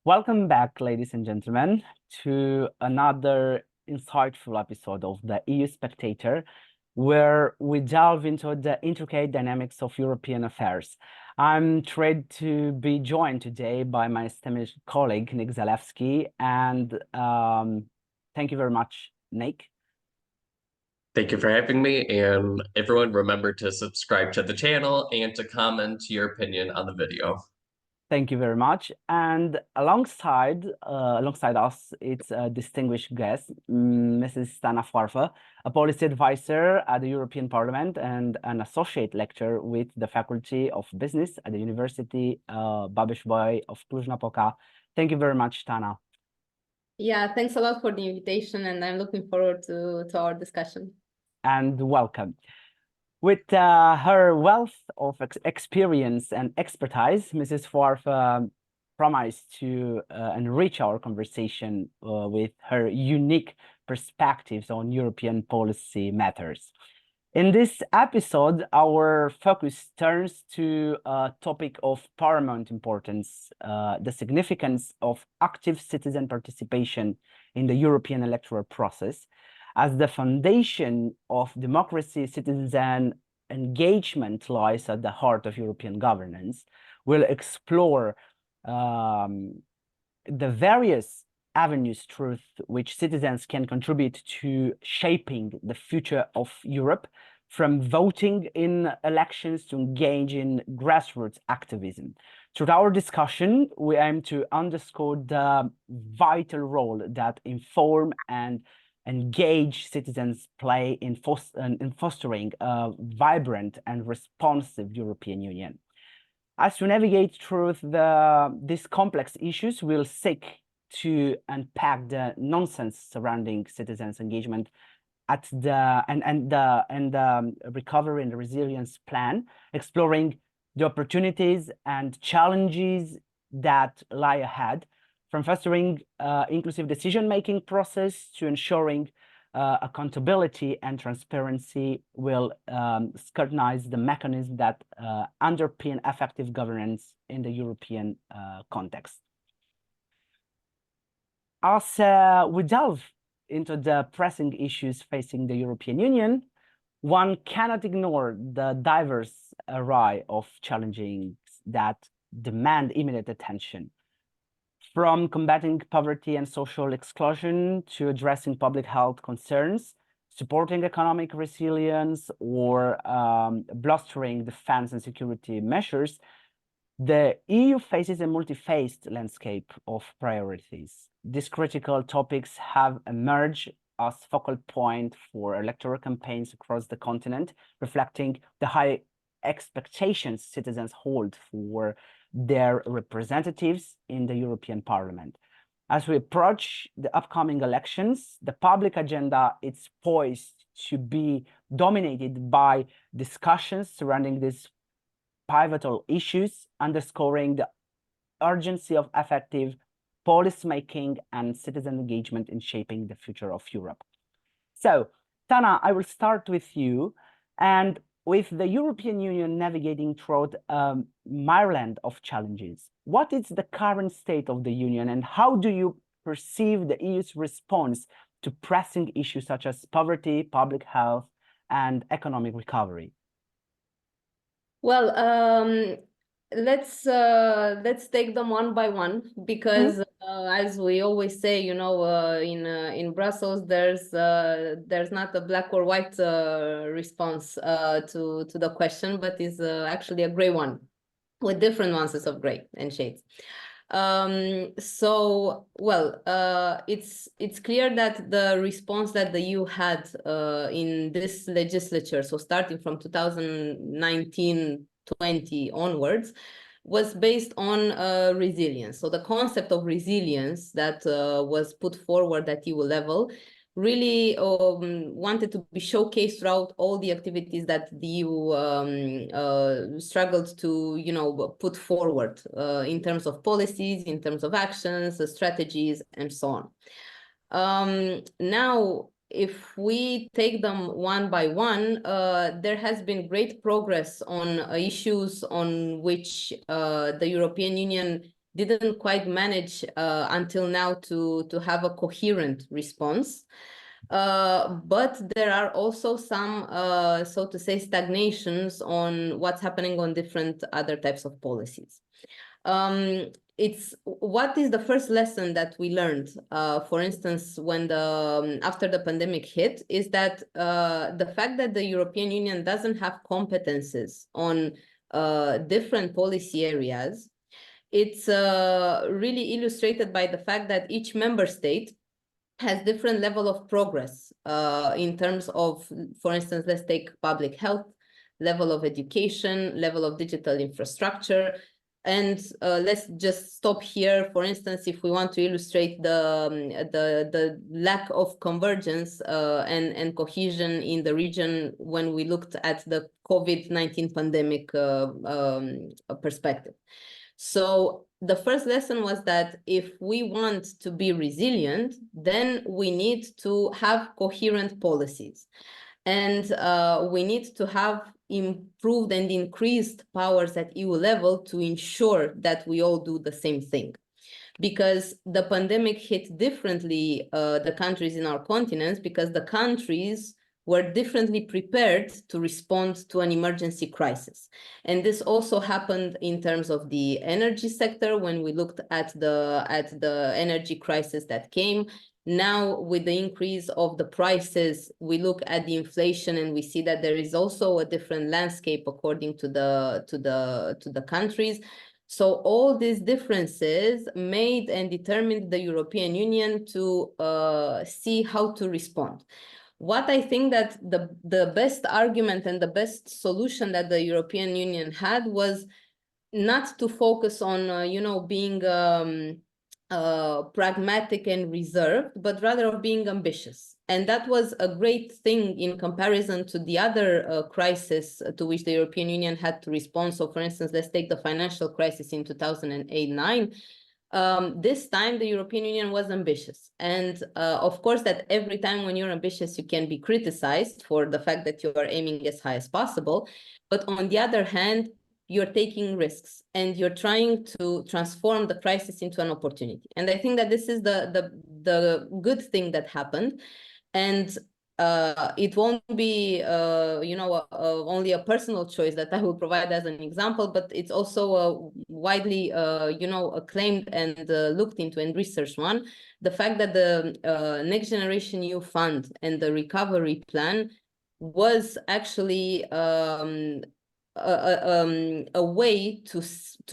Welcome back, ladies and gentlemen, to another insightful episode of the EU Spectator, where we delve into the intricate dynamics of European affairs. I'm thrilled to be joined today by my esteemed colleague, Nick Zalewski, and thank you very much, Nick. Thank you for having me, and everyone remember to subscribe to the channel and to comment your opinion on the video. Thank you very much. And alongside us, it's a distinguished guest, Mrs. Tana Foarfă, a policy advisor at the European Parliament and an associate lecturer with the Faculty of Business at the University Babeș-Bolyai of Cluj-Napoca. Thank you very much, Tana. Yeah, thanks a lot for the invitation, and I'm looking forward to our discussion. And welcome. With her wealth of experience and expertise, Mrs. Foarfă promised to enrich our conversation with her unique perspectives on European policy matters. In this episode, our focus turns to a topic of paramount importance, the significance of active citizen participation in the European electoral process. As the foundation of democracy, citizen engagement lies at the heart of European governance. We'll explore the various avenues through which citizens can contribute to shaping the future of Europe, from voting in elections to engage in grassroots activism. Through our discussion, we aim to underscore the vital role that inform and engaged citizens play in fostering a vibrant and responsive European Union. As we navigate through these complex issues, we'll seek to unpack the nonsense surrounding citizens' engagement at the recovery and resilience plan, exploring the opportunities and challenges that lie ahead, from fostering inclusive decision-making process to ensuring accountability and transparency. Will scrutinize the mechanisms that underpin effective governance in the European context. As we delve into the pressing issues facing the European Union, one cannot ignore the diverse array of challenges that demand immediate attention. From combating poverty and social exclusion to addressing public health concerns, supporting economic resilience, or bolstering defense and security measures, the EU faces a multi-faced landscape of priorities. These critical topics have emerged as focal point for electoral campaigns across the continent, reflecting the high expectations citizens hold for their representatives in the European Parliament. As we approach the upcoming elections, the public agenda is poised to be dominated by discussions surrounding these pivotal issues, underscoring the urgency of effective policymaking and citizen engagement in shaping the future of Europe. So, Tana, I will start with you. And with the European Union navigating through a myriad of challenges, what is the current state of the Union, and how do you perceive the EU's response to pressing issues such as poverty, public health, and economic recovery? Well, let's take them one by one, because as we always say, you know, in Brussels, there's not a black or white response to the question, but is actually a gray one with different nuances of gray and shades. So, well, it's clear that the response that the EU had in this legislature, so starting from 2019-20 onwards, was based on resilience. So the concept of resilience that was put forward at EU level really wanted to be showcased throughout all the activities that the EU struggled to, you know, put forward in terms of policies, in terms of actions, strategies, and so on. Now, if we take them one by one, there has been great progress on issues on which the European Union didn't quite manage until now to have a coherent response. But there are also some, so to say, stagnations on what's happening on different other types of policies. What is the first lesson that we learned, for instance, when after the pandemic hit, is that the fact that the European Union doesn't have competences on different policy areas, it's really illustrated by the fact that each member state has different level of progress in terms of, for instance, let's take public health, level of education, level of digital infrastructure. And let's just stop here. For instance, if we want to illustrate the lack of convergence and cohesion in the region when we looked at the COVID-19 pandemic perspective. So the first lesson was that if we want to be resilient, then we need to have coherent policies. And we need to have improved and increased powers at EU level to ensure that we all do the same thing. Because the pandemic hit differently the countries in our continents, because the countries were differently prepared to respond to an emergency crisis. And this also happened in terms of the energy sector when we looked at the energy crisis that came. Now, with the increase of the prices, we look at the inflation and we see that there is also a different landscape according to the countries. So all these differences made and determined the European Union to see how to respond. What I think that the best argument and the best solution that the European Union had was not to focus on, being pragmatic and reserved, but rather of being ambitious. And that was a great thing in comparison to the other crisis to which the European Union had to respond. So, for instance, let's take the financial crisis in 2008-9. This time, the European Union was ambitious. And of course, that every time when you're ambitious, you can be criticized for the fact that you are aiming as high as possible. But on the other hand, you're taking risks and you're trying to transform the crisis into an opportunity. And I think that this is the good thing that happened. And it won't be, only a personal choice that I will provide as an example, but it's also widely, acclaimed and looked into and researched one. The fact that the Next Generation EU Fund and the recovery plan was actually a way to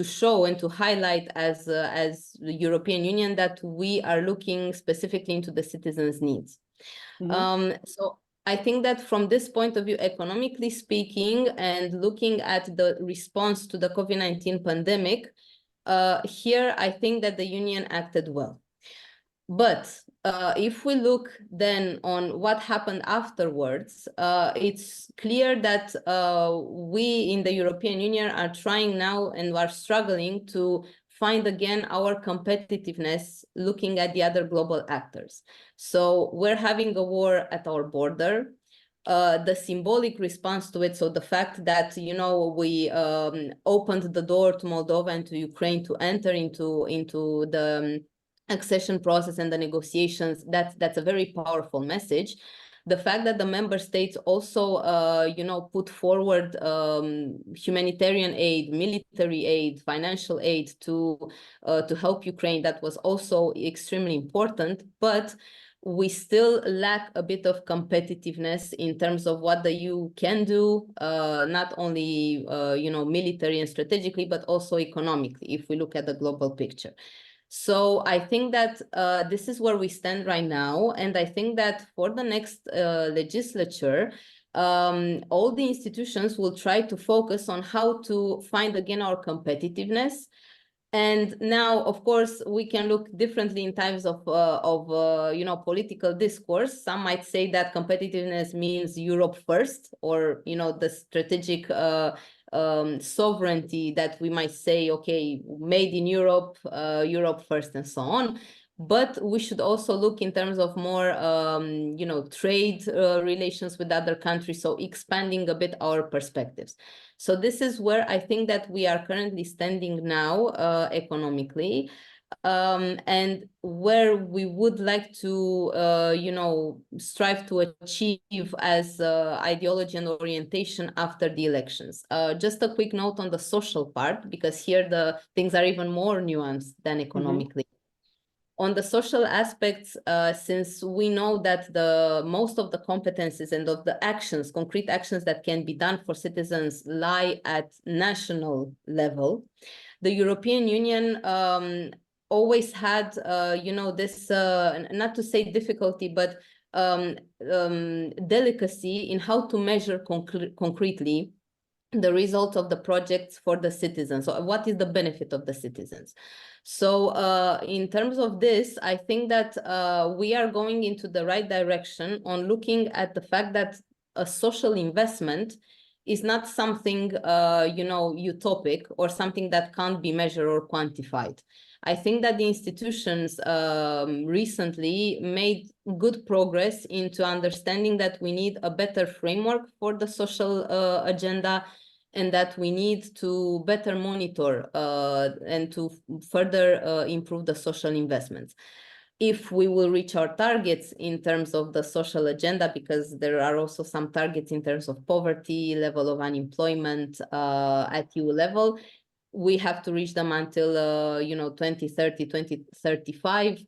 show and to highlight as the European Union that we are looking specifically into the citizens' needs. So I think that from this point of view, economically speaking, and looking at the response to the COVID-19 pandemic, here I think that the Union acted well. But if we look then on what happened afterwards, it's clear that we in the European Union are trying now and are struggling to find again our competitiveness looking at the other global actors. So we're having a war at our border. The symbolic response to it, so the fact that, we opened the door to Moldova and to Ukraine to enter into the accession process and the negotiations, that's a very powerful message. The fact that the member states also, put forward humanitarian aid, military aid, financial aid to help Ukraine, that was also extremely important. But we still lack a bit of competitiveness in terms of what the EU can do, not only, military and strategically, but also economically, if we look at the global picture. So I think that this is where we stand right now. And I think that for the next legislature, all the institutions will try to focus on how to find again our competitiveness. And now, of course, we can look differently in times of political discourse. Some might say that competitiveness means Europe first, or, the strategic sovereignty that we might say, okay, made in Europe, Europe first, and so on. But we should also look in terms of more, you know, trade relations with other countries, so expanding a bit our perspectives. So this is where I think that we are currently standing now economically, and where we would like to, you know, strive to achieve as ideology and orientation after the elections. Just a quick note on the social part, because here the things are even more nuanced than economically. On the social aspects, since we know that the most of the competencies and of the actions, concrete actions that can be done for citizens lie at national level, the European Union always had, you know, this, not to say difficulty, but delicacy in how to measure concretely the result of the projects for the citizens. So what is the benefit of the citizens? So in terms of this, I think that we are going into the right direction on looking at the fact that a social investment is not something, you know, utopic or something that can't be measured or quantified. I think that the institutions recently made good progress into understanding that we need a better framework for the social agenda, and that we need to better monitor and to further improve the social investments. If we will reach our targets in terms of the social agenda, because there are also some targets in terms of poverty, level of unemployment at EU level, we have to reach them until, you know, 2030, 2035.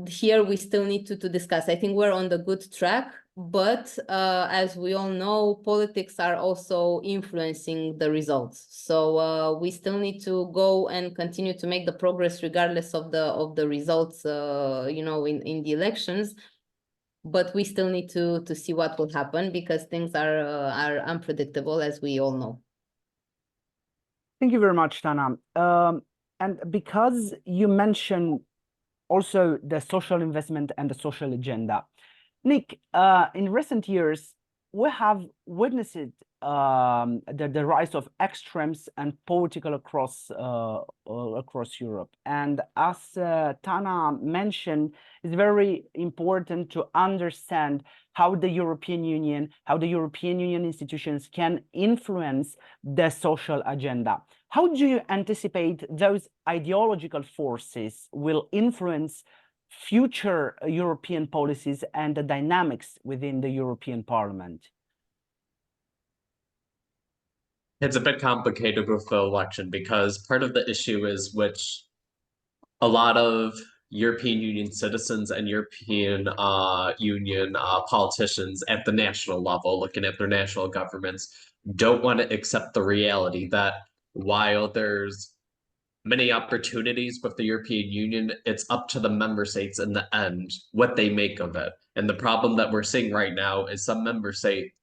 Here we still need to discuss. I think we're on the good track, but as we all know, politics are also influencing the results. So we still need to go and continue to make the progress regardless of the results, you know, in the elections. But we still need to see what will happen, because things are unpredictable, as we all know. Thank you very much, Tana. And because you mentioned also the social investment and the social agenda, Nick, in recent years, we have witnessed the rise of extremes and political across Europe. And as Tana mentioned, it's very important to understand how the European Union institutions can influence the social agenda. How do you anticipate those ideological forces will influence future European policies and the dynamics within the European Parliament? It's a bit complicated with the election, because part of the issue is which a lot of European Union citizens and European Union politicians at the national level, looking at their national governments, don't want to accept the reality that while there's many opportunities with the European Union, it's up to the member states in the end what they make of it. And the problem that we're seeing right now is some member states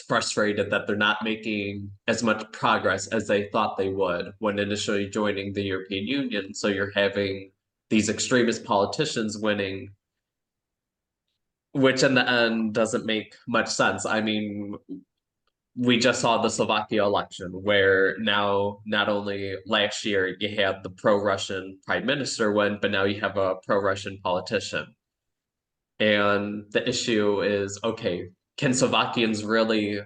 frustrated that they're not making as much progress as they thought they would when initially joining the European Union. So you're having these extremist politicians winning, which in the end doesn't make much sense. I mean, we just saw the Slovakia election, where now not only last year you had the pro-Russian prime minister win, but now you have a pro-Russian politician. And the issue is, okay, can Slovakians really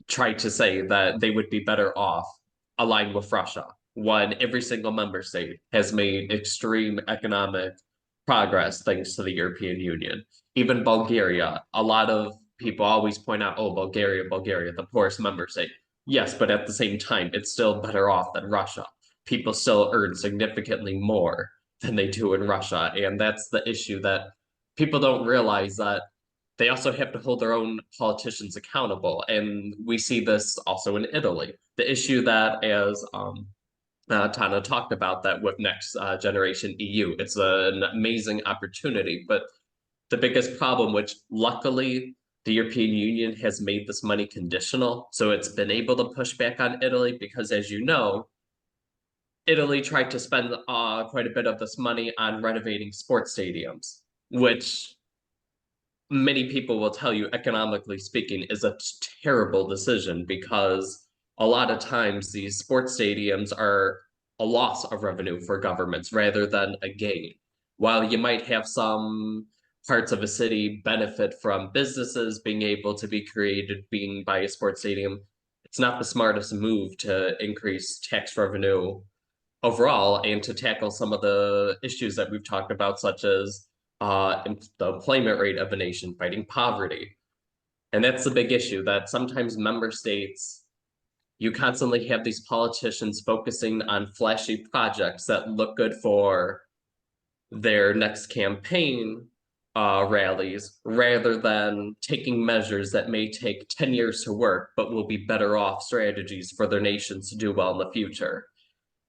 try to say that they would be better off aligned with Russia when every single member state has made extreme economic progress thanks to the European Union? Even Bulgaria, a lot of people always point out, oh, Bulgaria, the poorest member state. Yes, but at the same time, it's still better off than Russia. People still earn significantly more than they do in Russia. And that's the issue, that people don't realize that they also have to hold their own politicians accountable. And we see this also in Italy. The issue that, as Tana talked about, that with next generation EU, it's an amazing opportunity. But the biggest problem, which luckily the European Union has made this money conditional, so it's been able to push back on Italy, because as you know, Italy tried to spend quite a bit of this money on renovating sports stadiums, which many people will tell you, economically speaking, is a terrible decision, because a lot of times these sports stadiums are a loss of revenue for governments rather than a gain. While you might have some parts of a city benefit from businesses being able to be created being by a sports stadium, it's not the smartest move to increase tax revenue overall and to tackle some of the issues that we've talked about, such as the employment rate of a nation, fighting poverty. And that's the big issue, that sometimes member states, you constantly have these politicians focusing on flashy projects that look good for their next campaign rallies, rather than taking measures that may take 10 years to work, but will be better off strategies for their nations to do well in the future.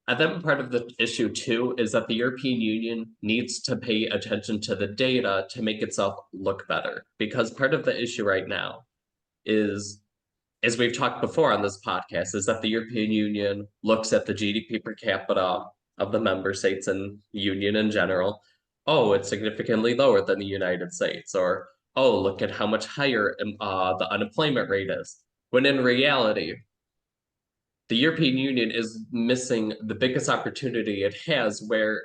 And then part of the issue too is that the European Union needs to pay attention to the data to make itself look better. Because part of the issue right now is, as we've talked before on this podcast, is that the European Union looks at the GDP per capita of the member states and union in general. Oh, it's significantly lower than the United States, or oh, look at how much higher the unemployment rate is. When in reality, the European Union is missing the biggest opportunity it has, where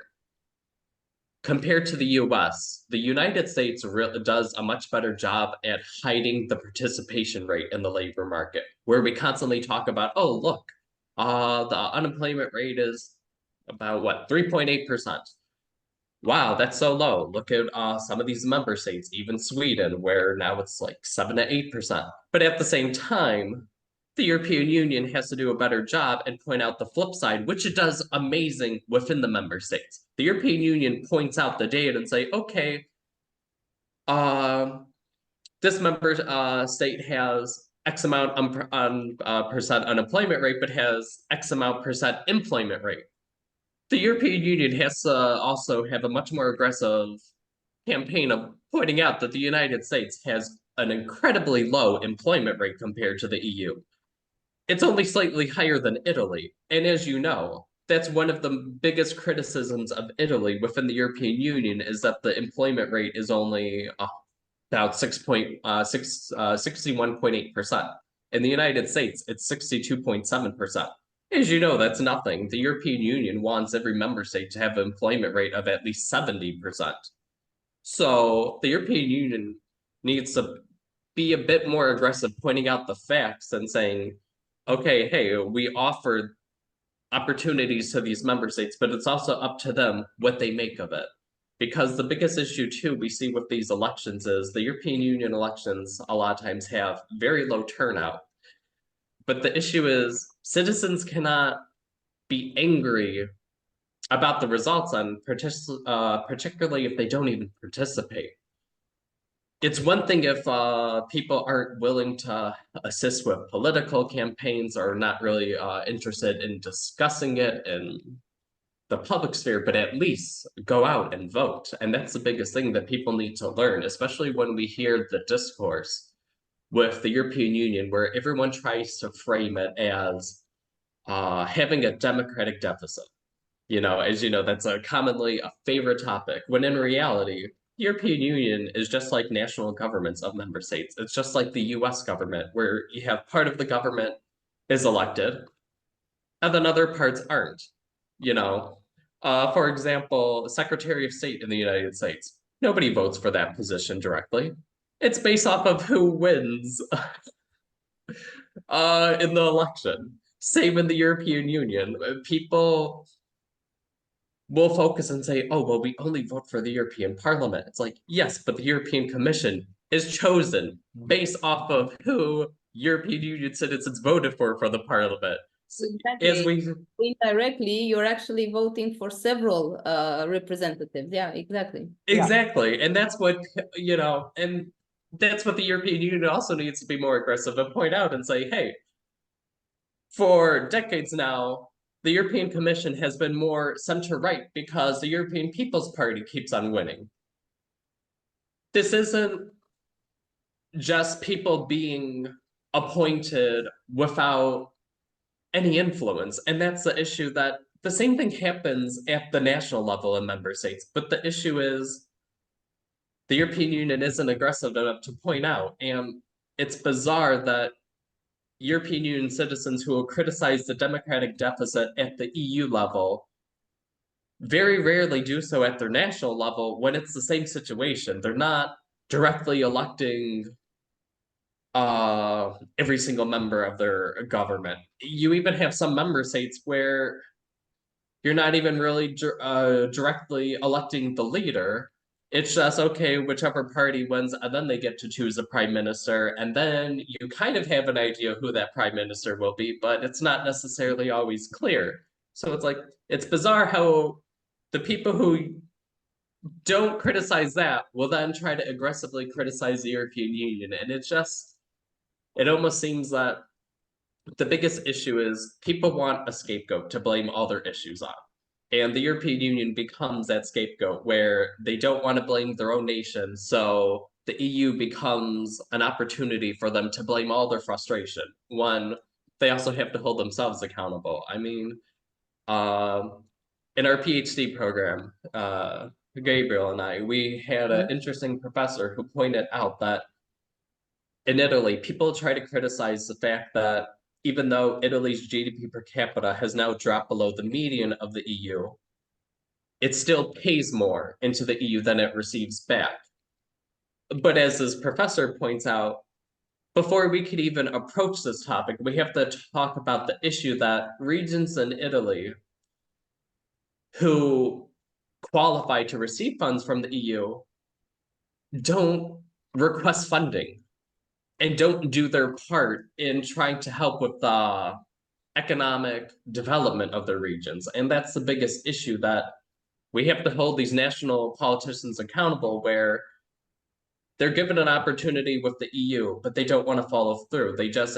compared to the US, the United States does a much better job at hiding the participation rate in the labor market, where we constantly talk about, oh, look, the unemployment rate is about what, 3.8%. Wow, that's so low. Look at some of these member states, even Sweden, where now it's like 7 to 8%. But at the same time, the European Union has to do a better job and point out the flip side, which it does amazing within the member states. The European Union points out the data and say, okay, this member state has X amount percent unemployment rate, but has X amount percent employment rate. The European Union has to also have a much more aggressive campaign of pointing out that the United States has an incredibly low employment rate compared to the EU. It's only slightly higher than Italy. And as you know, that's one of the biggest criticisms of Italy within the European Union, is that the employment rate is only about 61.8%. In the United States, it's 62.7%. As you know, that's nothing. The European Union wants every member state to have an employment rate of at least 70%. So the European Union needs to be a bit more aggressive, pointing out the facts and saying, okay, hey, we offer opportunities to these member states, but it's also up to them what they make of it. Because the biggest issue too we see with these elections is the European Union elections a lot of times have very low turnout. But the issue is citizens cannot be angry about the results, particularly if they don't even participate. It's one thing if people aren't willing to assist with political campaigns or not really interested in discussing it in the public sphere, but at least go out and vote. And that's the biggest thing that people need to learn, especially when we hear the discourse with the European Union, where everyone tries to frame it as having a democratic deficit. You know, as you know, that's commonly a favorite topic, when in reality, the European Union is just like national governments of member states. It's just like the US government, where you have part of the government is elected, and then other parts aren't. You know, for example, Secretary of State in the United States, nobody votes for that position directly. It's based off of who wins in the election. Same in the European Union. People will focus and say, oh, well, we only vote for the European Parliament. It's like, yes, but the European Commission is chosen based off of who European Union citizens voted for the Parliament. So exactly. Indirectly, you're actually voting for several representatives. Yeah, exactly. Exactly. Yeah. And that's what, you know, and that's what the European Union also needs to be more aggressive and point out and say, hey, for decades now, the European Commission has been more center-right because the European People's Party keeps on winning. This isn't just people being appointed without any influence. And that's the issue, that the same thing happens at the national level in member states. But the issue is the European Union isn't aggressive enough to point out. And it's bizarre that European Union citizens who will criticize the democratic deficit at the EU level very rarely do so at their national level when it's the same situation. They're not directly electing every single member of their government. You even have some member states where you're not even really directly electing the leader. It's just, okay, whichever party wins, and then they get to choose a prime minister, and then you kind of have an idea who that prime minister will be, but it's not necessarily always clear. So it's like, it's bizarre how the people who don't criticize that will then try to aggressively criticize the European Union. And it's just, it almost seems that the biggest issue is people want a scapegoat to blame all their issues on. And the European Union becomes that scapegoat where they don't want to blame their own nation. So the EU becomes an opportunity for them to blame all their frustration when they also have to hold themselves accountable. I mean, in our PhD program, Gabriel and I, we had an interesting professor who pointed out that in Italy, people try to criticize the fact that even though Italy's GDP per capita has now dropped below the median of the EU, it still pays more into the EU than it receives back. But as this professor points out, before we could even approach this topic, we have to talk about the issue that regions in Italy who qualify to receive funds from the EU don't request funding and don't do their part in trying to help with the economic development of their regions. And that's the biggest issue, that we have to hold these national politicians accountable, where they're given an opportunity with the EU, but they don't want to follow through. They just,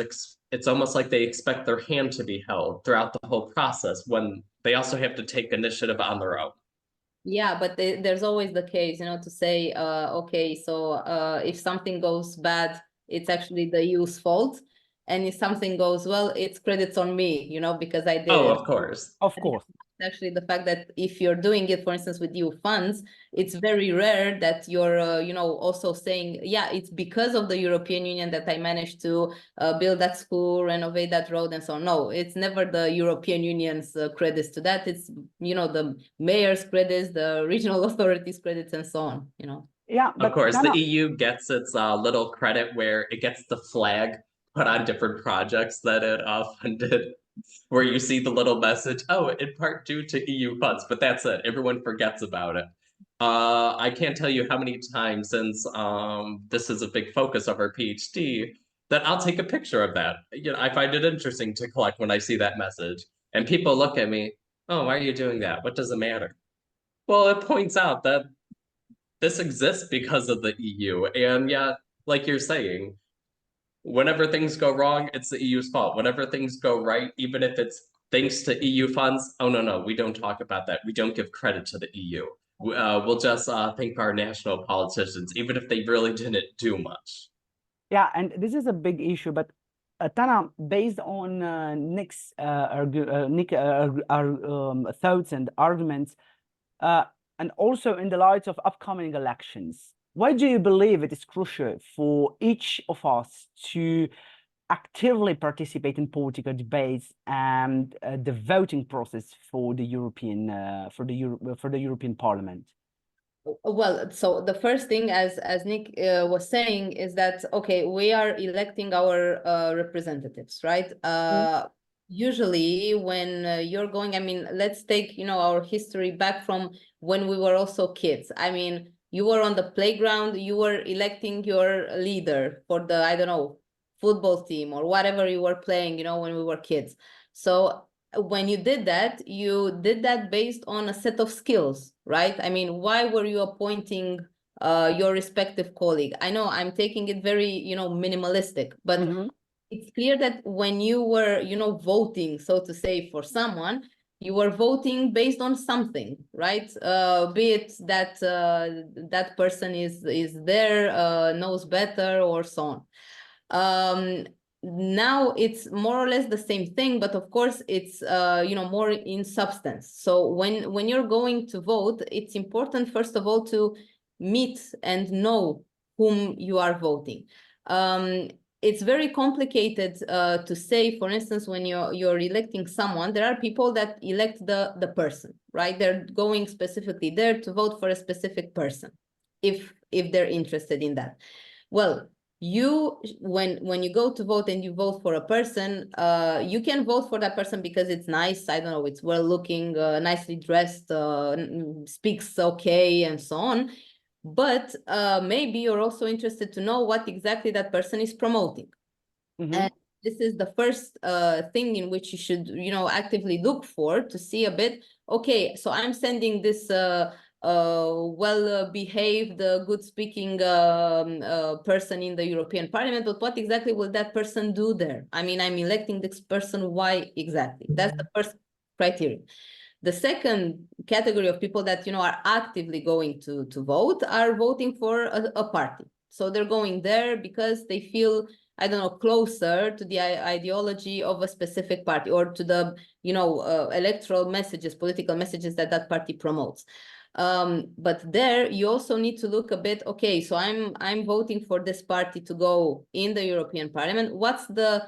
it's almost like they expect their hand to be held throughout the whole process when they also have to take initiative on their own. Yeah, but there's always the case, you know, to say, okay, so if something goes bad, it's actually the EU's fault. And if something goes well, it's credits on me, you know, because I did Oh, it. of course. Of course. Actually, the fact that if you're doing it, for instance, with EU funds, it's very rare that you're, you know, also saying, yeah, it's because of the European Union that I managed to build that school, renovate that road, and so on. No, it's never the European Union's credits to that. It's, you know, the mayor's credits, the regional authorities' credits, and so on, you know. Yeah, but of course, Tana, the EU gets its little credit where it gets the flag put on different projects that it funded, where you see the little message, oh, in part due to EU funds, but that's it. Everyone forgets about it. I can't tell you how many times, since this is a big focus of our PhD, that I'll take a picture of that. You know, I find it interesting to collect when I see that message. And people look at me, oh, why are you doing that? What does it matter? Well, it points out that this exists because of the EU. And yeah, like you're saying, whenever things go wrong, it's the EU's fault. Whenever things go right, even if it's thanks to EU funds, oh, no, we don't talk about that. We don't give credit to the EU. We'll just thank our national politicians, even if they really didn't do much. yeah, and this is a big issue, but Tana, based on Nick's thoughts and arguments, and also in the light of upcoming elections, why do you believe it is crucial for each of us to actively participate in political debates and the voting process for the European European Parliament? Well, so the first thing, as Nick was saying, is that, okay, we are electing our representatives, right? Usually when you're going, I mean, let's take, you know, our history back from when we were also kids. I mean, you were on the playground, you were electing your leader for the, I don't know, football team or whatever you were playing, you know, when we were kids. So when you did that based on a set of skills, right? I mean, why were you appointing your respective colleague? I know I'm taking it very, you know, minimalistic, but it's clear that when you were, you know, voting, so to say, for someone, you were voting based on something, right? Be it that that person is there, knows better, or so on. Now it's more or less the same thing, but of course it's you know, more in substance. So when you're going to vote, it's important, first of all, to meet and know whom you are voting. it's very complicated to say, for instance, when you're electing someone, there are people that elect the person, right? They're going specifically there to vote for a specific person, if they're interested in that. Well, when you go to vote and you vote for a person, you can vote for that person because it's nice, I don't know, it's well looking, nicely dressed, speaks okay, and so on. But maybe you're also interested to know what exactly that person is promoting. And this is the first thing in which you should, actively look for, to see a bit, okay, so I'm sending this well-behaved, good-speaking person in the European Parliament, but what exactly will that person do there? I mean, I'm electing this person, why exactly? That's the first criteria. The second category of people that, are actively going to vote are voting for a party. So they're going there because they feel, I don't know, closer to the ideology of a specific party, or to the, electoral messages, political messages that party promotes. But there you also need to look a bit, okay, so I'm voting for this party to go in the European Parliament. What's the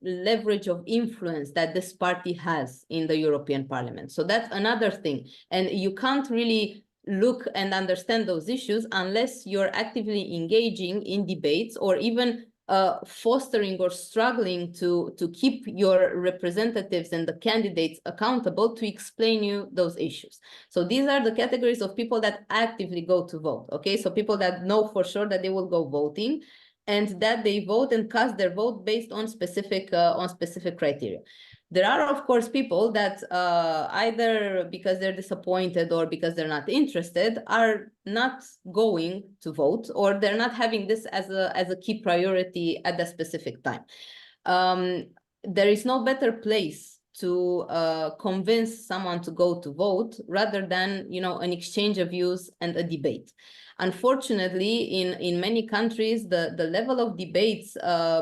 leverage of influence that this party has in the European Parliament? So that's another thing. And you can't really look and understand those issues unless you're actively engaging in debates, or even fostering or struggling to keep your representatives and the candidates accountable to explain you those issues. So these are the categories of people that actively go to vote. Okay, so people that know for sure that they will go voting, and that they vote and cast their vote based on specific criteria. There are, of course, people that either because they're disappointed or because they're not interested are not going to vote, or they're not having this as a key priority at a specific time. There is no better place to convince someone to go to vote rather than, an exchange of views and a debate. Unfortunately, in many countries, the level of debates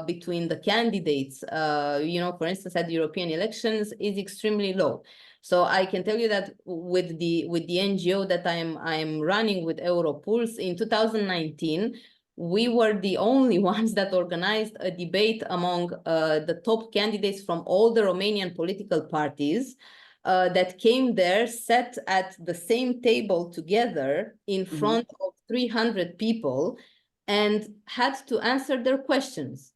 between the candidates, for instance, at the European elections, is extremely low. So I can tell you that with the NGO that I'm running with Europulse in 2019, we were the only ones that organized a debate among the top candidates from all the Romanian political parties that came there, sat at the same table together in front of 300 people, and had to answer their questions.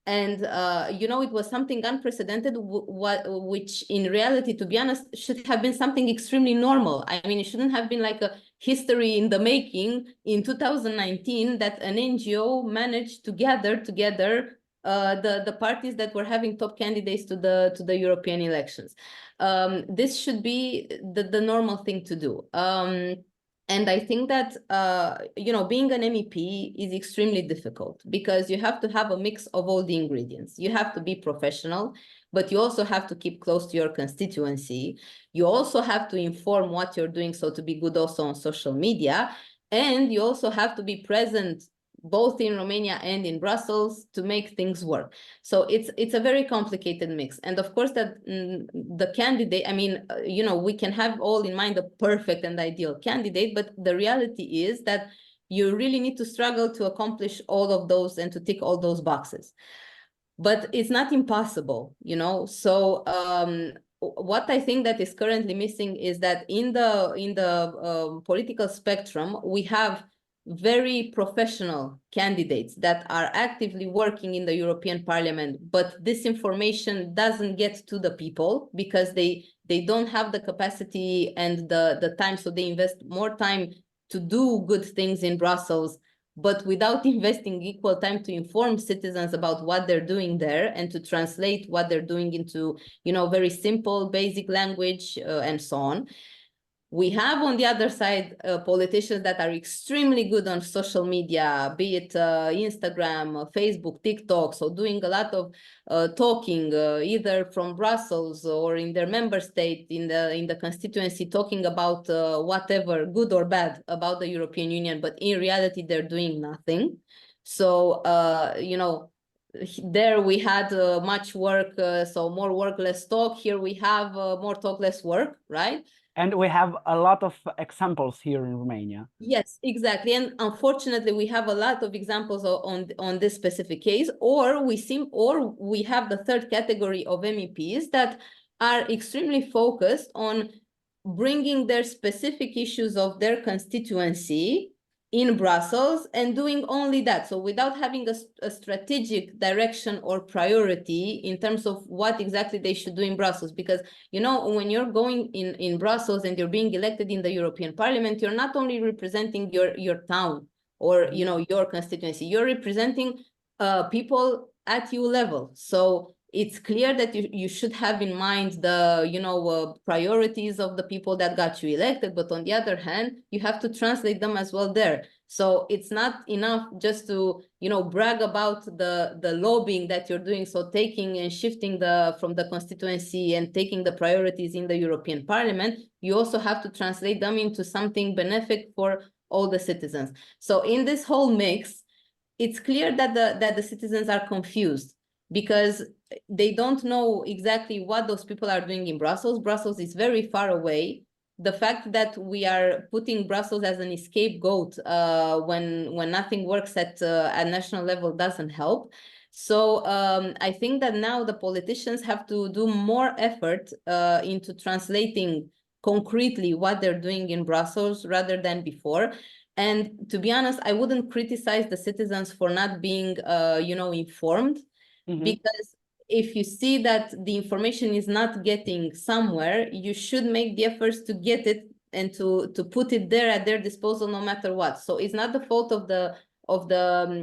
And, it was something unprecedented, which in reality, to be honest, should have been something extremely normal. I mean, it shouldn't have been like a history in the making in 2019 that an NGO managed to gather together the parties that were having top candidates to the European elections. This should be the normal thing to do. And I think that, being an MEP is extremely difficult because you have to have a mix of all the ingredients. You have to be professional, but you also have to keep close to your constituency. You also have to inform what you're doing, so to be good also on social media. And you also have to be present both in Romania and in Brussels to make things work. So it's a very complicated mix. And of course that the candidate, I mean, we can have all in mind a perfect and ideal candidate, but the reality is that you really need to struggle to accomplish all of those and to tick all those boxes. But it's not impossible, So what I think that is currently missing is that in the political spectrum, we have very professional candidates that are actively working in the European Parliament, but this information doesn't get to the people because they don't have the capacity and the time, so they invest more time to do good things in Brussels, but without investing equal time to inform citizens about what they're doing there and to translate what they're doing into, very simple, basic language and so on. We have on the other side politicians that are extremely good on social media, be it Instagram, Facebook, TikTok, so doing a lot of talking either from Brussels or in their member state, in the constituency, talking about whatever, good or bad, about the European Union, but in reality they're doing nothing. So there we had much work, so more work, less talk. Here we have more talk, less work, right? And we have a lot of examples here in Romania. Yes, exactly. And unfortunately, we have a lot of examples on this specific case, or we have the third category of MEPs that are extremely focused on bringing their specific issues of their constituency in Brussels and doing only that. So without having a strategic direction or priority in terms of what exactly they should do in Brussels. Because, you know, when you're going in Brussels and you're being elected in the European Parliament, you're not only representing your town or, you know, your constituency, you're representing people at EU level. So it's clear that you should have in mind the, you know, priorities of the people that got you elected, but on the other hand, you have to translate them as well there. So it's not enough just to, you know, brag about the lobbying that you're doing. So taking and shifting from the constituency and taking the priorities in the European Parliament, you also have to translate them into something benefic for all the citizens. So in this whole mix, it's clear that the citizens are confused because they don't know exactly what those people are doing in Brussels. Brussels is very far away. The fact that we are putting Brussels as an scapegoat when nothing works at national level doesn't help. So I think that now the politicians have to do more effort into translating concretely what they're doing in Brussels rather than before. And to be honest, I wouldn't criticize the citizens for not being, you know, informed, because if you see that the information is not getting somewhere, you should make the efforts to get it and to put it there at their disposal no matter what. So it's not the fault of the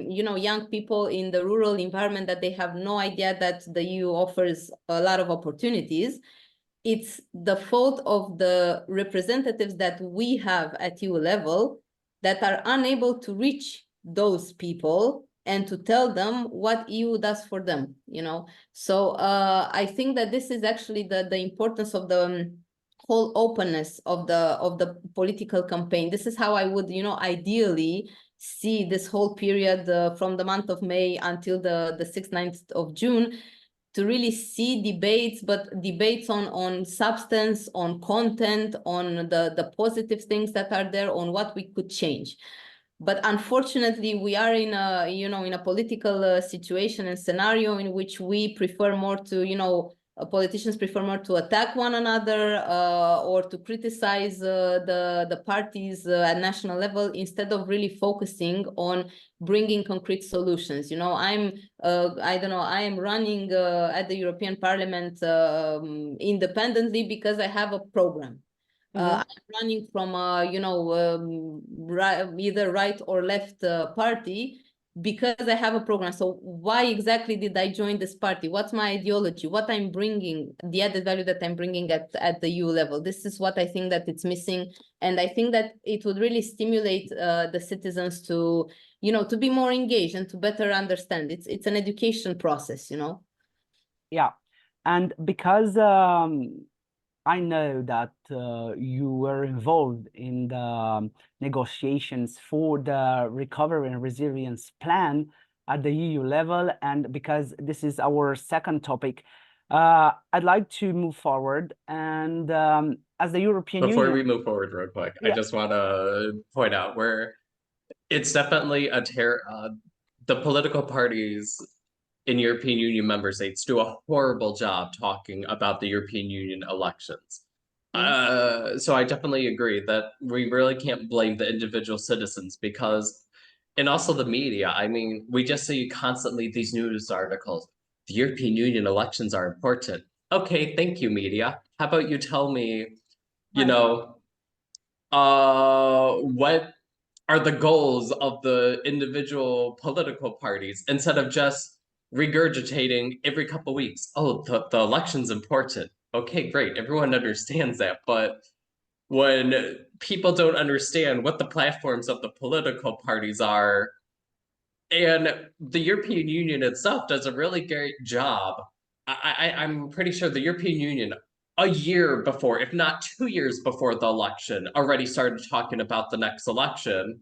you know, young people in the rural environment that they have no idea that the EU offers a lot of opportunities. It's the fault of the representatives that we have at EU level that are unable to reach those people and to tell them what EU does for them, you know. So I think that this is actually the importance of the whole openness of the political campaign. This is how I would, you know, ideally see this whole period from the month of May until the 6th, 9th of June, to really see debates, but debates on substance, on content, on the positive things that are there, on what we could change. But unfortunately, we are in a, you know, in a political situation and scenario in which we prefer more to, you know, politicians prefer more to attack one another or to criticize the parties at national level instead of really focusing on bringing concrete solutions. You know, I don't know, I am running at the European Parliament independently because I have a program. I'm running from you know, either right or left party because I have a program. So why exactly did I join this party? What's my ideology? What I'm bringing, the added value that I'm bringing at the EU level? This is what I think that it's missing. And I think that it would really stimulate the citizens to, you know, to be more engaged and to better understand. It's an education process, you know? Yeah. And because I know that you were involved in the negotiations for the recovery and resilience plan at the EU level, and because this is our second topic, I'd like to move forward. And as the European Before Union, we move forward real quick, I just want to point out where it's definitely the political parties in European Union member states do a horrible job talking about the European Union elections. So I definitely agree that we really can't blame the individual citizens because, and also the media, I mean, we just see constantly these news articles. The European Union elections are important. Okay, thank you, media. How about you tell me, you know, what are the goals of the individual political parties instead of just regurgitating every couple of weeks, oh, the election's important. Okay, great. Everyone understands that. But when people don't understand what the platforms of the political parties are, and the European Union itself does a really great job. I'm pretty sure the European Union, a year before, if not 2 years before the election, already started talking about the next election.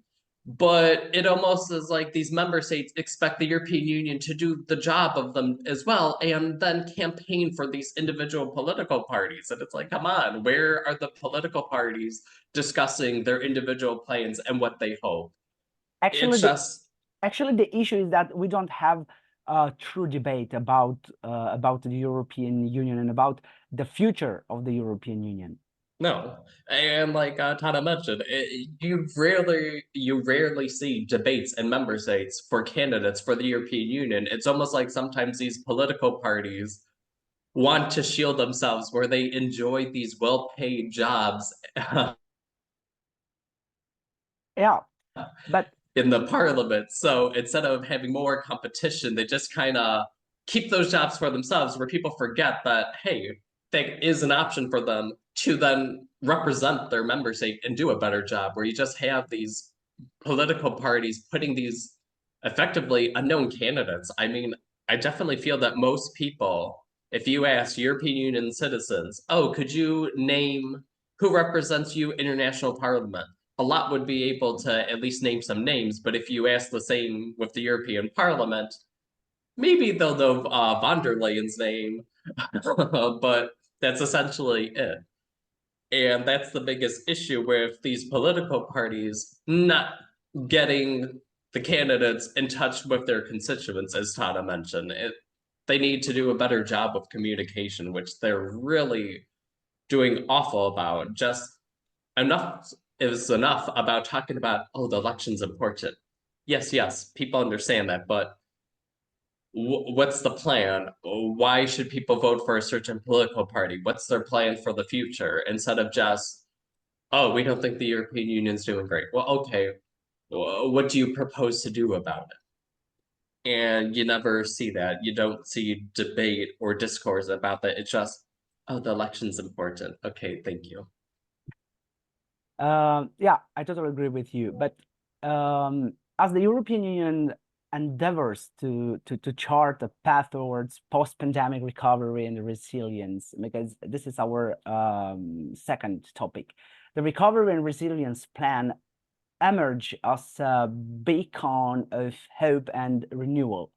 But it almost is like these member states expect the European Union to do the job of them as well, and then campaign for these individual political parties. And it's like, come on, where are the political parties discussing their individual plans and what they hope? Actually, It's just the issue is that we don't have a true debate about the European Union and about the future of the European Union. no. And like Tana mentioned, you rarely see debates in member states for candidates for the European Union. It's almost like sometimes these political parties want to shield themselves where they enjoy these well-paid jobs Yeah, but in the parliament. So instead of having more competition, they just kind of keep those jobs for themselves, where people forget that, hey, that is an option for them to then represent their member state and do a better job, where you just have these political parties putting these effectively unknown candidates. I mean, I definitely feel that most people, if you ask European Union citizens, oh, could you name who represents you in international parliament? A lot would be able to at least name some names, but if you ask the same with the European Parliament, maybe they'll know von der Leyen's name, but that's essentially it. And that's the biggest issue with these political parties not getting the candidates in touch with their constituents, as Tana mentioned. They need to do a better job of communication, which they're really doing awful about. Just enough is enough about talking about, oh, the election's important. Yes, people understand that, but what's the plan? Why should people vote for a certain political party? What's their plan for the future? Instead of just, oh, we don't think the European Union's doing great. Well, okay, what do you propose to do about it? And you never see that. You don't see debate or discourse about that. It's just, oh, the election's important. Okay, thank you. yeah, I totally agree with you. But as the European Union endeavors to chart a path towards post-pandemic recovery and resilience, because this is our second topic, the recovery and resilience plan emerge as a beacon of hope and renewal,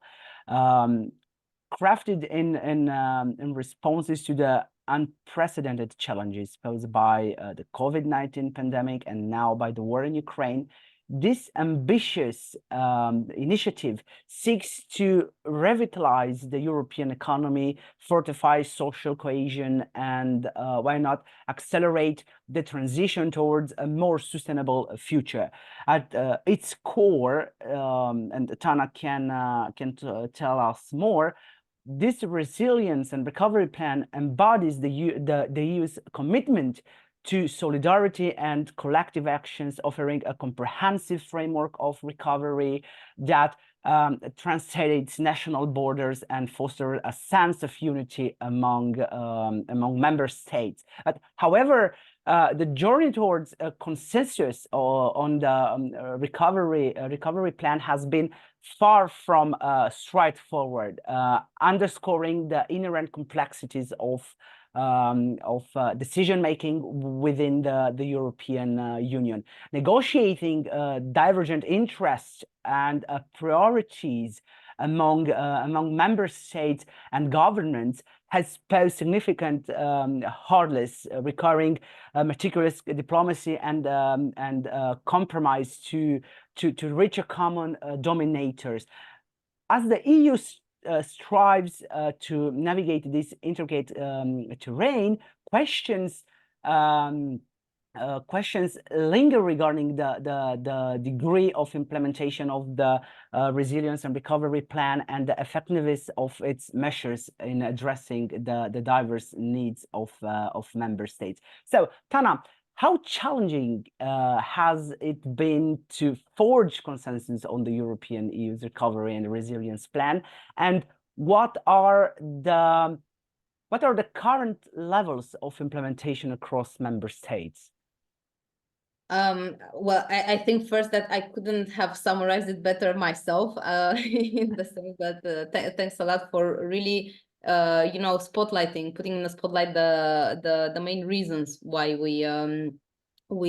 crafted in responses to the unprecedented challenges posed by the COVID-19 pandemic and now by the war in Ukraine. This ambitious initiative seeks to revitalize the European economy, fortify social cohesion, and why not accelerate the transition towards a more sustainable future. At its core, and Tana can tell us more, this resilience and recovery plan embodies the EU's commitment to solidarity and collective actions, offering a comprehensive framework of recovery that transcends national borders and fosters a sense of unity among member states. But however, the journey towards a consensus on the recovery plan has been far from straightforward, underscoring the inherent complexities of decision-making within the European Union. Negotiating divergent interests and priorities among member states and governments has posed significant hurdles, requiring meticulous diplomacy and compromise to reach a common denominators. As the EU strives to navigate this intricate terrain, questions linger regarding the degree of implementation of the resilience and recovery plan and the effectiveness of its measures in addressing the diverse needs of member states. So, Tana, how challenging has it been to forge consensus on the European EU's recovery and resilience plan, and what are the current levels of implementation across member states? Well, I think first that I couldn't have summarized it better myself, in the sense that thanks a lot for really putting in the spotlight the main reasons why we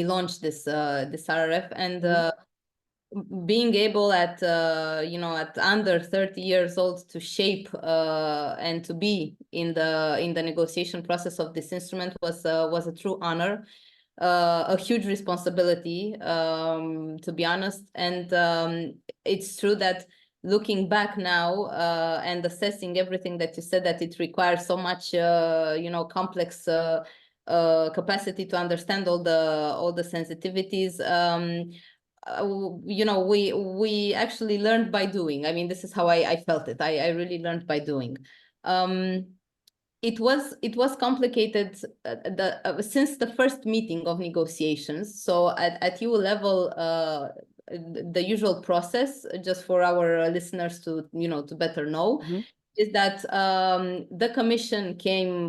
launched this RRF. And being able at at under 30 years old to shape and to be in the negotiation process of this instrument was a true honor, a huge responsibility, to be honest. And it's true that looking back now and assessing everything that you said, that it requires so much complex capacity to understand all the sensitivities. We actually learned by doing. I mean, this is how I felt it. I really learned by doing. It was complicated since the first meeting of negotiations. So at EU level, the usual process, just for our listeners to to better know, is that the Commission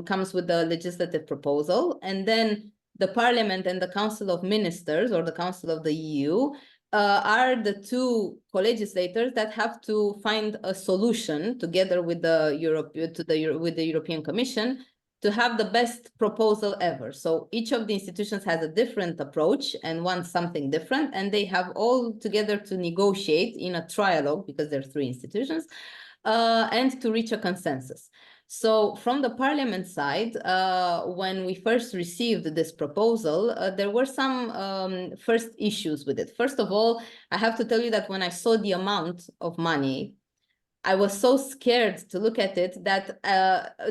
comes with a legislative proposal, and then the Parliament and the Council of Ministers, or the Council of the EU, are the two co-legislators that have to find a solution together with the European Commission to have the best proposal ever. So each of the institutions has a different approach and wants something different, and they have all together to negotiate in a trialogue, because there are three institutions, and to reach a consensus. So from the Parliament side, when we first received this proposal, there were some first issues with it. First of all, I have to tell you that when I saw the amount of money, I was so scared to look at it that,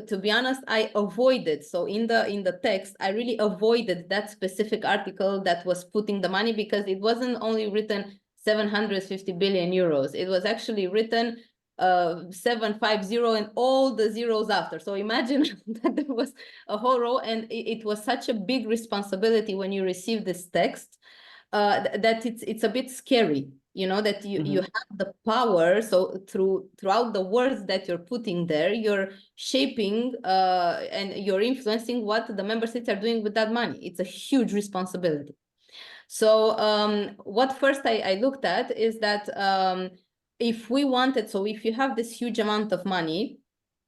to be honest, I avoided. So in the text, I really avoided that specific article that was putting the money, because it wasn't only written 750 billion euros. It was actually written 750 and all the zeros after. So imagine that there was a whole row, and it was such a big responsibility when you receive this text that it's a bit scary, that you have the power. So throughout the words that you're putting there, you're shaping and you're influencing what the member states are doing with that money. It's a huge responsibility. So what first I looked at is that if we wanted, so if you have this huge amount of money,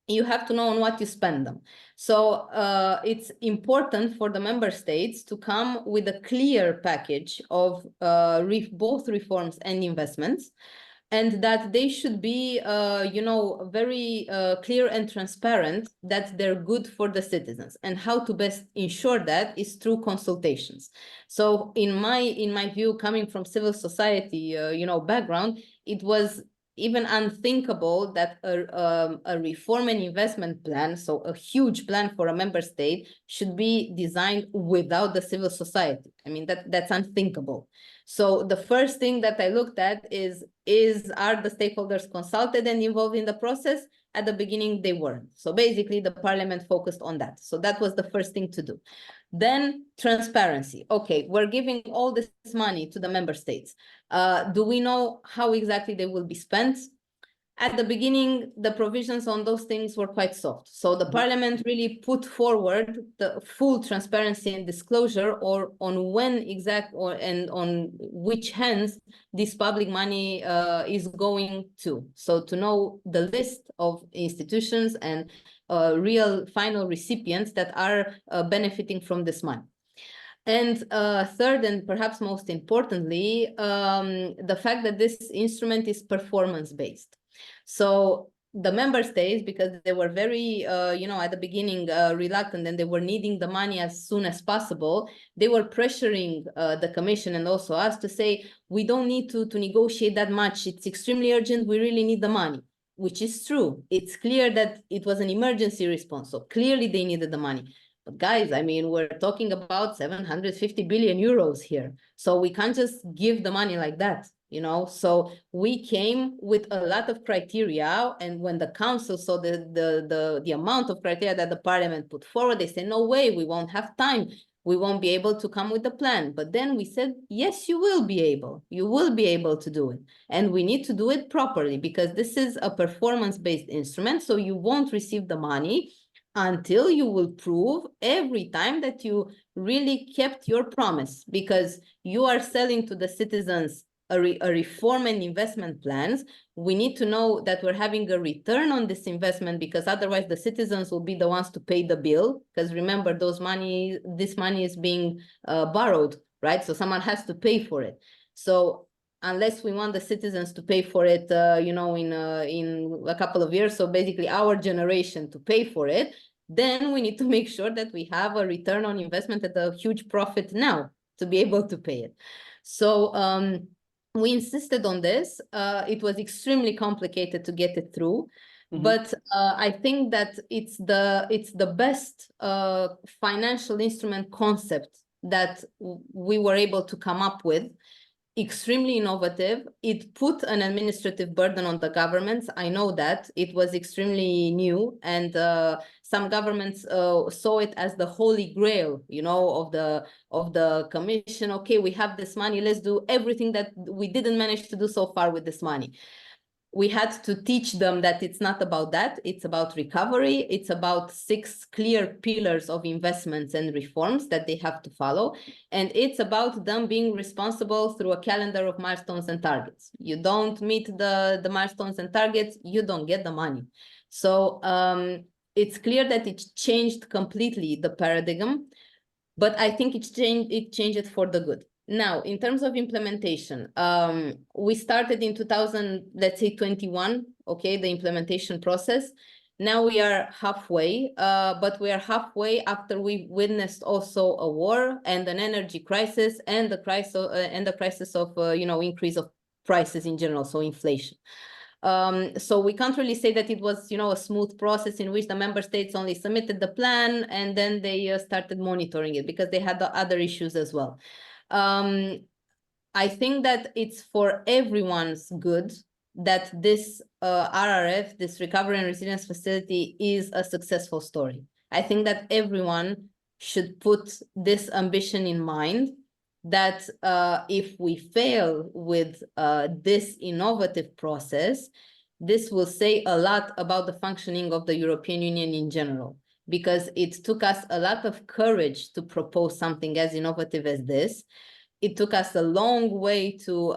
you have to know on what you spend them. So it's important for the member states to come with a clear package of both reforms and investments, and that they should be, very clear and transparent that they're good for the citizens. And how to best ensure that is through consultations. So in my view, coming from civil society, background, it was even unthinkable that a reform and investment plan, so a huge plan for a member state, should be designed without the civil society. I mean, that's unthinkable. So the first thing that I looked at is are the stakeholders consulted and involved in the process? At the beginning, they weren't. So basically, the Parliament focused on that. So that was the first thing to do. Then transparency. Okay, we're giving all this money to the member states. Do we know how exactly they will be spent? At the beginning, the provisions on those things were quite soft. So the Parliament really put forward the full transparency and disclosure, or on when and on which hands this public money is going to. So to know the list of institutions and real final recipients that are benefiting from this money. And third, and perhaps most importantly, the fact that this instrument is performance-based. So the member states, because they were very, at the beginning reluctant, and they were needing the money as soon as possible, they were pressuring the Commission and also us to say, we don't need to negotiate that much. It's extremely urgent. We really need the money, which is true. It's clear that it was an emergency response. So clearly they needed the money. But guys, I mean, we're talking about 750 billion euros here. So we can't just give the money like that. So we came with a lot of criteria, and when the council saw the amount of criteria that the Parliament put forward, they said, no way, we won't have time. We won't be able to come with the plan. But then we said, yes, you will be able. You will be able to do it. And we need to do it properly, because this is a performance-based instrument. So you won't receive the money until you will prove every time that you really kept your promise, because you are selling to the citizens a reform and investment plans. We need to know that we're having a return on this investment, because otherwise the citizens will be the ones to pay the bill. Because remember, this money is being borrowed, right? So someone has to pay for it. So unless we want the citizens to pay for it, in a couple of years, so basically our generation to pay for it, then we need to make sure that we have a return on investment at a huge profit now to be able to pay it. So we insisted on this. It was extremely complicated to get it through. But I think that it's the best financial instrument concept that we were able to come up with. Extremely innovative. It put an administrative burden on the governments. I know that it was extremely new, and some governments saw it as the holy grail, of the commission. Okay, we have this money. Let's do everything that we didn't manage to do so far with this money. We had to teach them that it's not about that. It's about recovery. It's about 6 clear pillars of investments and reforms that they have to follow. And it's about them being responsible through a calendar of milestones and targets. You don't meet the milestones and targets, you don't get the money. So it's clear that it changed completely the paradigm, but I think it changed it for the good. Now, in terms of implementation, we started in 2021, okay, the implementation process. Now we are halfway, but we are halfway after we witnessed also a war and an energy crisis and the crisis of increase of prices in general, so inflation. So we can't really say that it was, a smooth process in which the member states only submitted the plan and then they started monitoring it, because they had the other issues as well. I think that it's for everyone's good that this RRF, this Recovery and Resilience Facility, is a successful story. I think that everyone should put this ambition in mind, that if we fail with this innovative process, this will say a lot about the functioning of the European Union in general, because it took us a lot of courage to propose something as innovative as this. It took us a long way to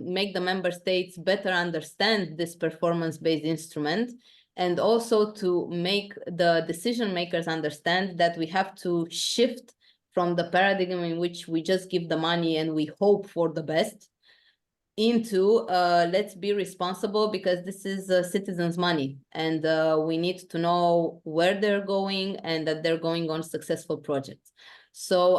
make the member states better understand this performance-based instrument, and also to make the decision makers understand that we have to shift from the paradigm in which we just give the money and we hope for the best, into let's be responsible, because this is citizens' money, and we need to know where they're going and that they're going on successful projects. So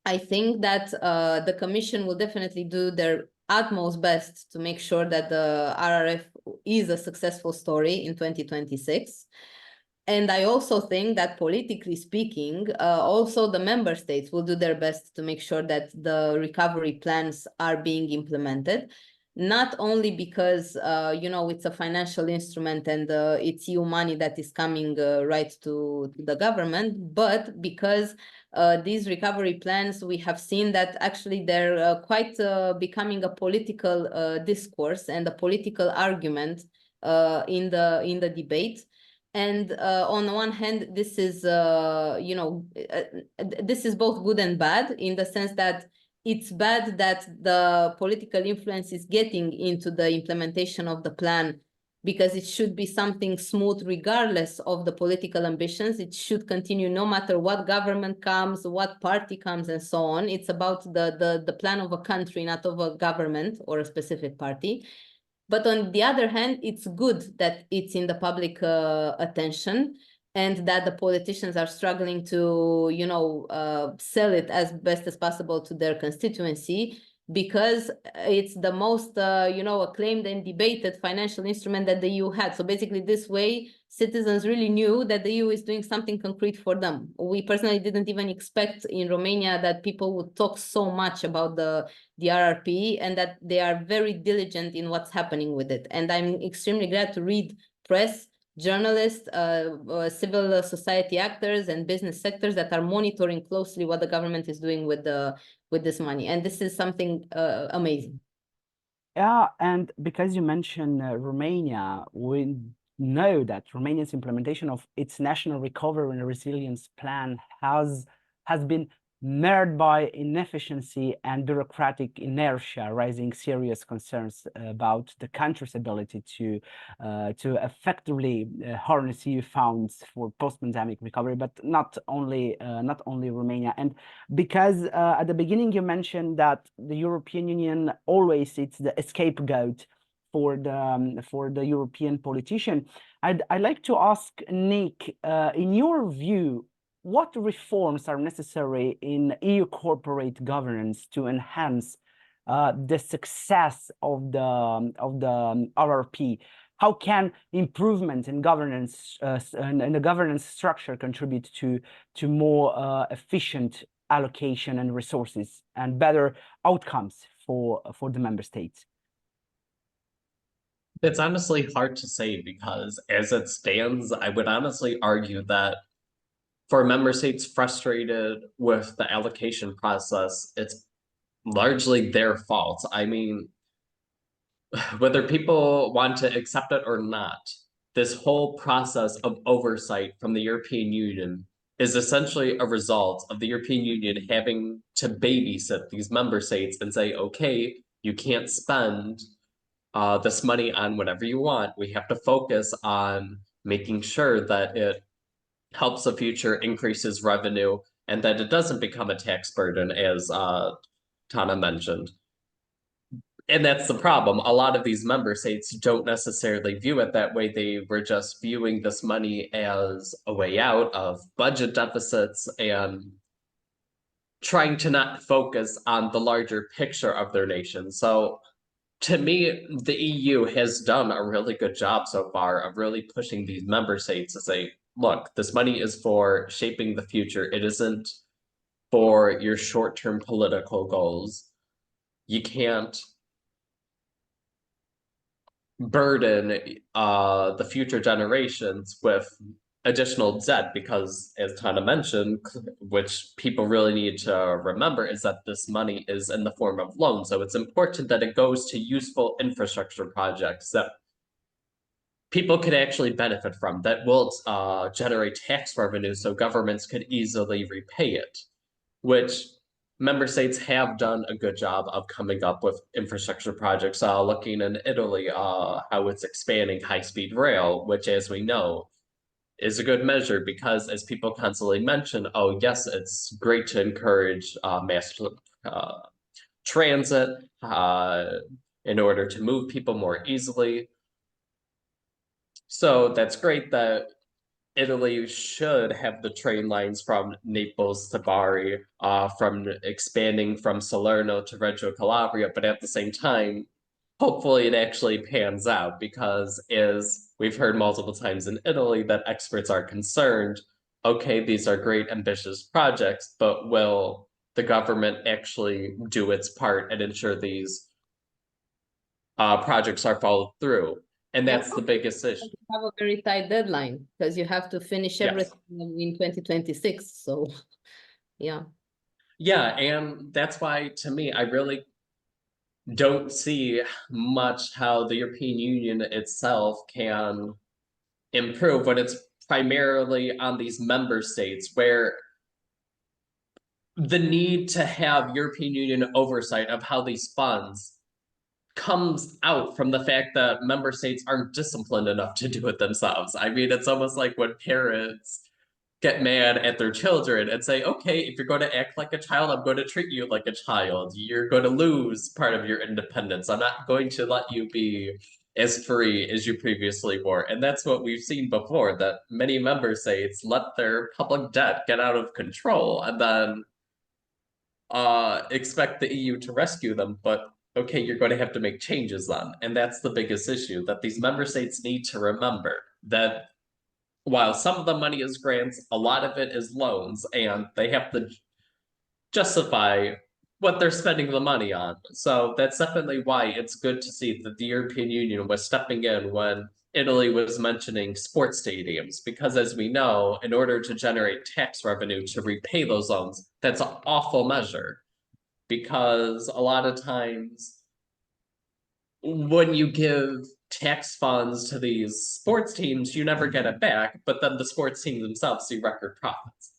I think that the Commission will definitely do their utmost best to make sure that the RRF is a successful story in 2026. And I also think that, politically speaking, also the member states will do their best to make sure that the recovery plans are being implemented, not only because, it's a financial instrument and it's EU money that is coming right to the government, but because these recovery plans, we have seen that actually they're quite becoming a political discourse and a political argument in the debate. And on the one hand, this is, this is both good and bad, in the sense that it's bad that the political influence is getting into the implementation of the plan, because it should be something smooth regardless of the political ambitions. It should continue no matter what government comes, what party comes, and so on. It's about the plan of a country, not of a government or a specific party. But on the other hand, it's good that it's in the public attention, and that the politicians are struggling to, sell it as best as possible to their constituency, because it's the most, acclaimed and debated financial instrument that the EU had. So basically, this way, citizens really knew that the EU is doing something concrete for them. We personally didn't even expect in Romania that people would talk so much about the RRP, and that they are very diligent in what's happening with it. And I'm extremely glad to read press, journalists, civil society actors, and business sectors that are monitoring closely what the government is doing with this money. And this is something amazing. Yeah, and because you mentioned Romania, we know that Romania's implementation of its national recovery and resilience plan has been marred by inefficiency and bureaucratic inertia, raising serious concerns about the country's ability to effectively harness EU funds for post-pandemic recovery, but not only Romania. And because at the beginning you mentioned that the European Union always is the scapegoat for the European politician, I'd like to ask Nick, in your view, what reforms are necessary in EU corporate governance to enhance the success of the RRP? How can improvement in governance and the governance structure contribute to more efficient allocation and resources and better outcomes for the member states? It's honestly hard to say because as it stands, I would honestly argue that for member states frustrated with the allocation process, it's largely their fault. I mean, whether people want to accept it or not, this whole process of oversight from the European Union is essentially a result of the European Union having to babysit these member states and say, okay, you can't spend this money on whatever you want. We have to focus on making sure that it helps the future, increases revenue, and that it doesn't become a tax burden, as Tana mentioned. And that's the problem. A lot of these member states don't necessarily view it that way. They were just viewing this money as a way out of budget deficits and trying to not focus on the larger picture of their nation. So to me, the EU has done a really good job so far of really pushing these member states to say, look, this money is for shaping the future. It isn't for your short-term political goals. You can't burden the future generations with additional debt because, as Tana mentioned, which people really need to remember, is that this money is in the form of loans. So it's important that it goes to useful infrastructure projects that people could actually benefit from, that will generate tax revenue so governments could easily repay it, which member states have done a good job of coming up with infrastructure projects. Looking in Italy, how it's expanding high-speed rail, which, as we know, is a good measure because, as people constantly mention, oh yes, it's great to encourage mass transit in order to move people more easily. So that's great that Italy should have the train lines from Naples to Bari, from expanding from Salerno to Reggio Calabria, but at the same time, hopefully it actually pans out because, as we've heard multiple times in Italy, that experts are concerned, okay, these are great ambitious projects, but will the government actually do its part and ensure these projects are followed through? And that's the biggest issue. You have a very tight deadline because you have to finish everything in 2026. So, yeah. Yeah, and that's why, to me, I really don't see much how the European Union itself can improve when it's primarily on these member states where the need to have European Union oversight of how these funds comes out from the fact that member states aren't disciplined enough to do it themselves. I mean, it's almost like when parents get mad at their children and say, okay, if you're going to act like a child, I'm going to treat you like a child. You're going to lose part of your independence. I'm not going to let you be as free as you previously were. And that's what we've seen before, that many member states let their public debt get out of control and then expect the EU to rescue them. But okay, you're going to have to make changes then. And that's the biggest issue, that these member states need to remember that while some of the money is grants, a lot of it is loans, and they have to justify what they're spending the money on. So that's definitely why it's good to see that the European Union was stepping in when Italy was mentioning sports stadiums, because as we know, in order to generate tax revenue to repay those loans, that's an awful measure. Because a lot of times when you give tax funds to these sports teams, you never get it back, but then the sports teams themselves see record profits.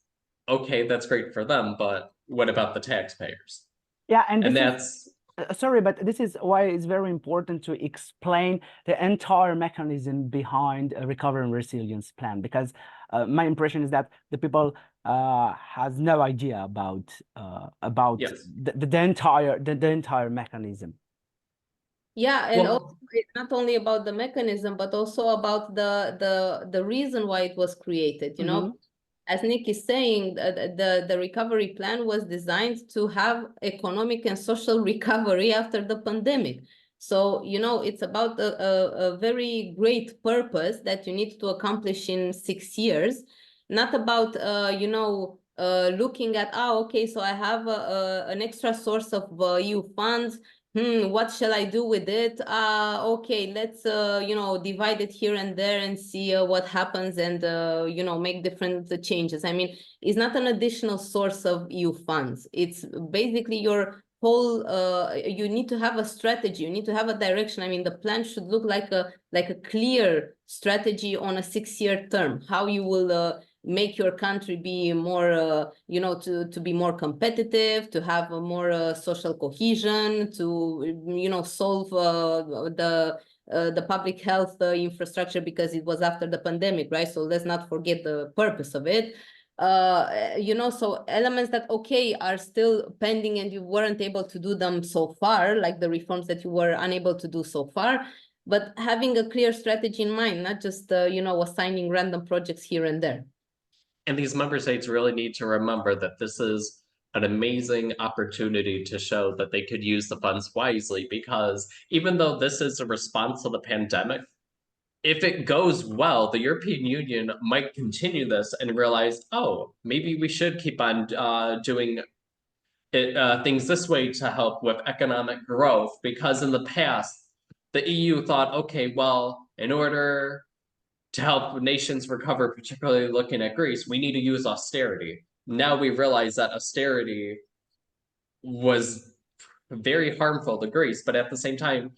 Okay, that's great for them, but what about the taxpayers? Yeah, and that's sorry, but this is why it's very important to explain the entire mechanism behind a recovery and resilience plan, because my impression is that the people has no idea about yes. the entire mechanism. Yeah, and Well, also it's not only about the mechanism, but also about the reason why it was created. You know, as Nick is saying, the recovery plan was designed to have economic and social recovery after the pandemic. So, you know, it's about a very great purpose that you need to accomplish in 6 years, not about, you know, looking at, okay, so I have an extra source of EU funds. What shall I do with it? Okay, let's, you know, divide it here and there and see what happens and, you know, make different changes. I mean, it's not an additional source of EU funds. It's basically your whole, you need to have a strategy. You need to have a direction. I mean, the plan should look like a clear strategy on a 6-year term, how you will make your country be more, you know, to be more competitive, to have a more social cohesion, to, you know, solve the public health infrastructure, because it was after the pandemic, right? So let's not forget the purpose of it. You know, so elements that, okay, are still pending and you weren't able to do them so far, like the reforms that you were unable to do so far, but having a clear strategy in mind, not just, you know, assigning random projects here and there. And these member states really need to remember that this is an amazing opportunity to show that they could use the funds wisely, because even though this is a response to the pandemic, if it goes well, the European Union might continue this and realize, oh, maybe we should keep on doing things this way to help with economic growth, because in the past, the EU thought, okay, well, in order to help nations recover, particularly looking at Greece, we need to use austerity. Now we realize that austerity was very harmful to Greece, but at the same time,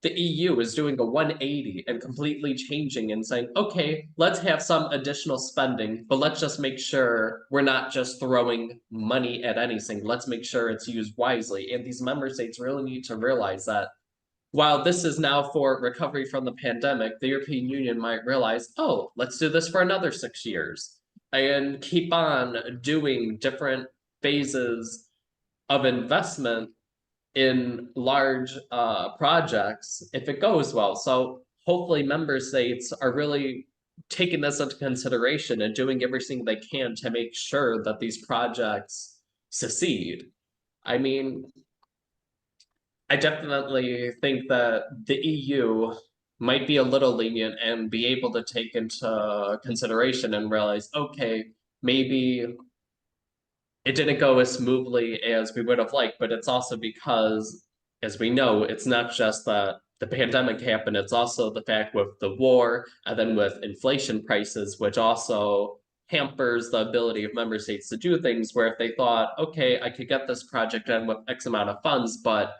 the EU is doing a 180 and completely changing and saying, okay, let's have some additional spending, but let's just make sure we're not just throwing money at anything. Let's make sure it's used wisely. And these member states really need to realize that while this is now for recovery from the pandemic, the European Union might realize, oh, let's do this for another 6 years and keep on doing different phases of investment in large projects if it goes well. So hopefully member states are really taking this into consideration and doing everything they can to make sure that these projects succeed. I mean, I definitely think that the EU might be a little lenient and be able to take into consideration and realize, okay, maybe it didn't go as smoothly as we would have liked, but it's also because, as we know, it's not just that the pandemic happened, it's also the fact with the war and then with inflation prices, which also hampers the ability of member states to do things where if they thought, okay, I could get this project done with X amount of funds, but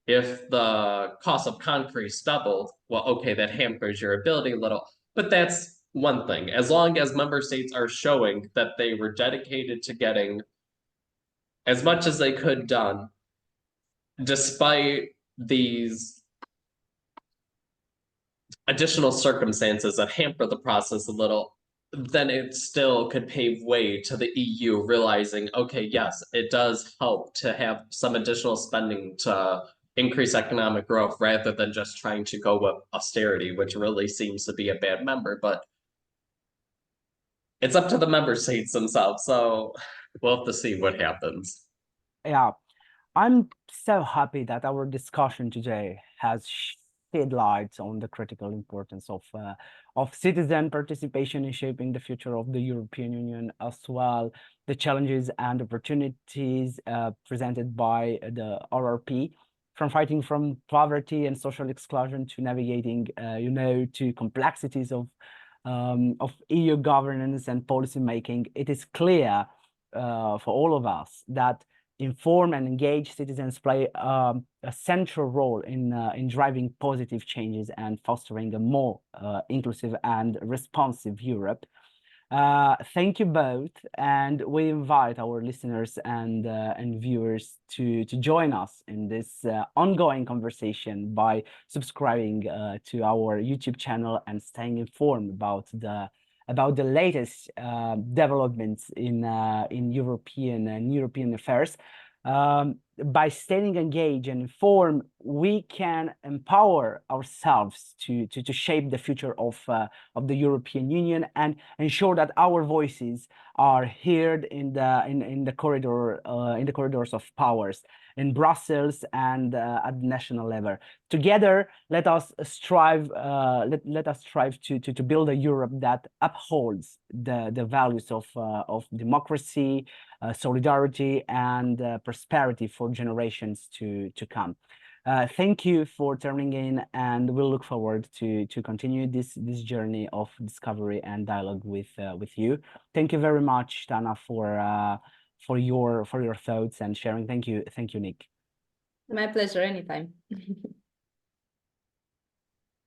if the cost of concrete doubled, well, okay, that hampers your ability a little. But that's one thing. As long as member states are showing that they were dedicated to getting as much as they could done, despite these additional circumstances that hamper the process a little, then it still could pave way to the EU realizing, okay, yes, it does help to have some additional spending to increase economic growth rather than just trying to go with austerity, which really seems to be a bad member, but it's up to the member states themselves, so we'll have to see what happens. Yeah, I'm so happy that our discussion today has shed light on the critical importance of citizen participation in shaping the future of the European Union, as well the challenges and opportunities presented by the RRP, from fighting from poverty and social exclusion to navigating, you know, to complexities of EU governance and policy making. It is clear for all of us that informed and engaged citizens play a central role in driving positive changes and fostering a more inclusive and responsive Europe. Thank you both, and we invite our listeners and viewers to join us in this ongoing conversation by subscribing to our YouTube channel and staying informed about the latest developments in European affairs. By staying engaged and informed, we can empower ourselves to shape the future of the European Union and ensure that our voices are heard in the corridors of powers in Brussels and at the national level. Together, let us strive to build a Europe that upholds the values of democracy, solidarity, and prosperity for generations to come. Thank you for turning in, and we'll look forward to continue this journey of discovery and dialogue with you. Thank you very much, Tana, for your thoughts and sharing. Thank you, Nick. My pleasure, anytime.